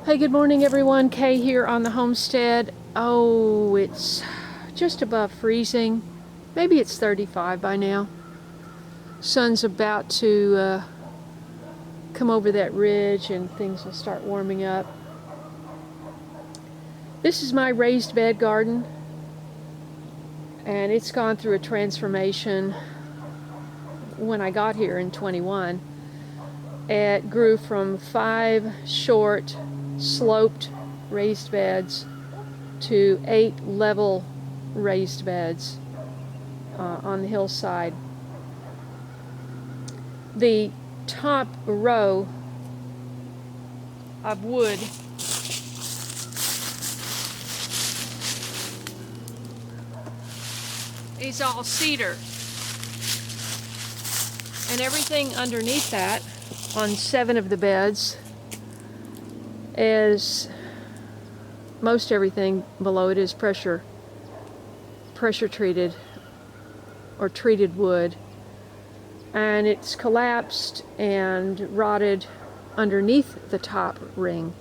Hey, good morning everyone. Kay here on the homestead. Oh, it's just above freezing. Maybe it's 35 by now. Sun's about to come over that ridge and things will start warming up. This is my raised bed garden, and it's gone through a transformation. When I got here in 21, it grew from 5 short sloped raised beds to 8 level raised beds on the hillside. The top row of wood is all cedar, and everything underneath that on 7 of the beds is, most everything below it is pressure treated or treated wood, and it's collapsed and rotted underneath the top ring.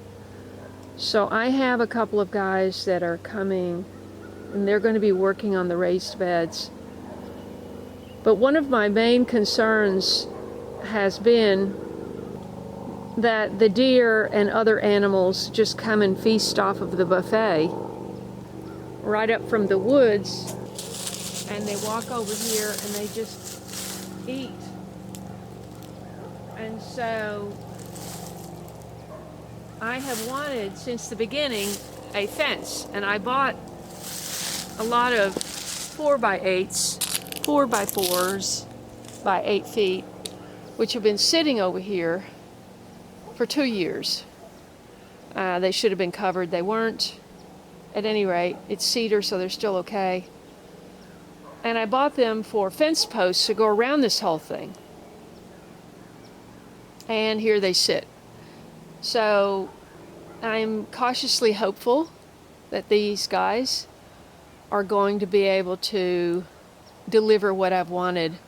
So I have a couple of guys that are coming, and they're going to be working on the raised beds. But one of my main concerns has been that the deer and other animals just come and feast off of the buffet right up from the woods, and they walk over here and they just eat. And so I have wanted since the beginning a fence, and I bought a lot of 4x8s, 4x4s by 8 feet, which have been sitting over here for 2 years. They should have been covered. They weren't. At any rate, it's cedar, so they're still okay. And I bought them for fence posts to go around this whole thing. And here they sit. So I'm cautiously hopeful that these guys are going to be able to deliver what I've wanted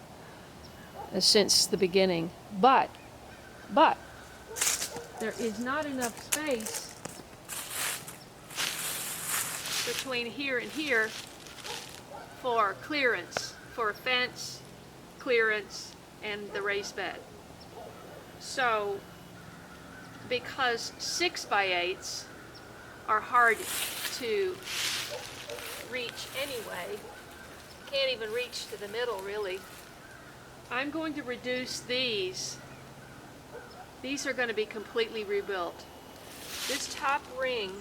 since the beginning. But there is not enough space between here and here for clearance, for a fence, clearance, and the raised bed. So, because 6x8s are hard to reach anyway, can't even reach to the middle really, I'm going to reduce these. These are going to be completely rebuilt. This top ring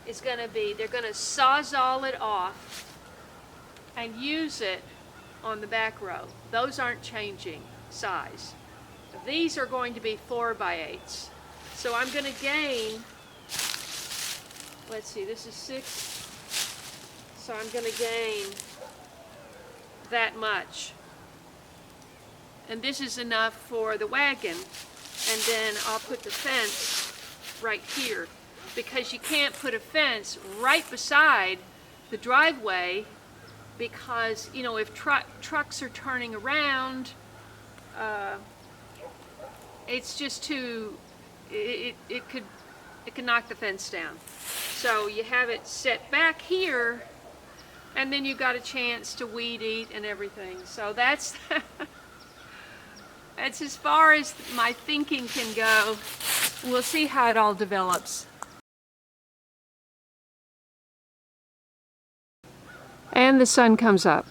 is going to be, they're going to sawzall it off and use it on the back row. Those aren't changing size. These are going to be 4x8s. So I'm going to gain, let's see, this is 6. So I'm going to gain that much. And this is enough for the wagon. And then I'll put the fence right here, because you can't put a fence right beside the driveway, because, you know, if trucks are turning around, it's just too, it could knock the fence down. So you have it set back here, and then you got a chance to weed eat and everything. So that's that's as far as my thinking can go. We'll see how it all develops. And the sun comes up.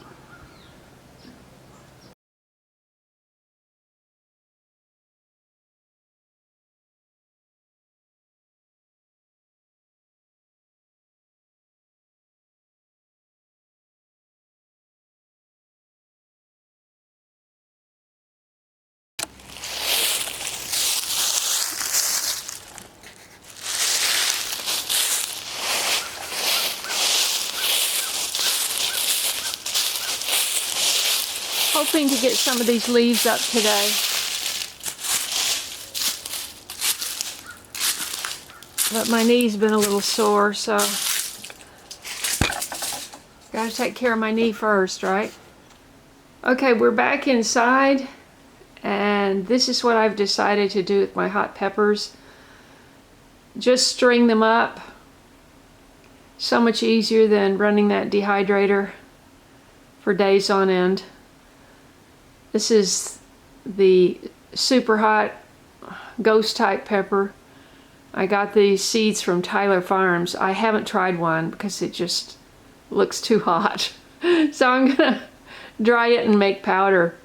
Hoping to get some of these leaves up today. But my knee's been a little sore, so gotta take care of my knee first, right? Okay, we're back inside, and this is what I've decided to do with my hot peppers. just string them up. So much easier than running that dehydrator for days on end. This is the super hot ghost type pepper. I got these seeds from Tyler Farms. I haven't tried one because it just looks too hot. So I'm gonna dry it and make powder.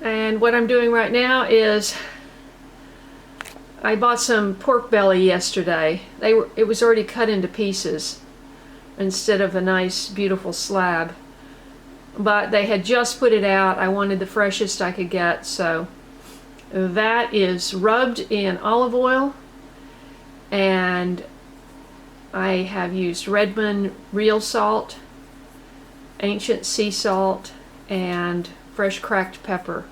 And what I'm doing right now is I bought some pork belly yesterday. It was already cut into pieces instead of a nice beautiful slab. But they had just put it out. I wanted the freshest I could get, so that is rubbed in olive oil, and I have used Redmond real salt, ancient sea salt, and fresh cracked pepper.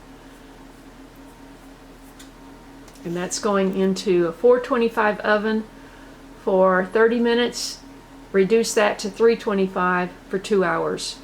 And that's going into a 425 oven for 30 minutes. Reduce that to 325 for 2 hours.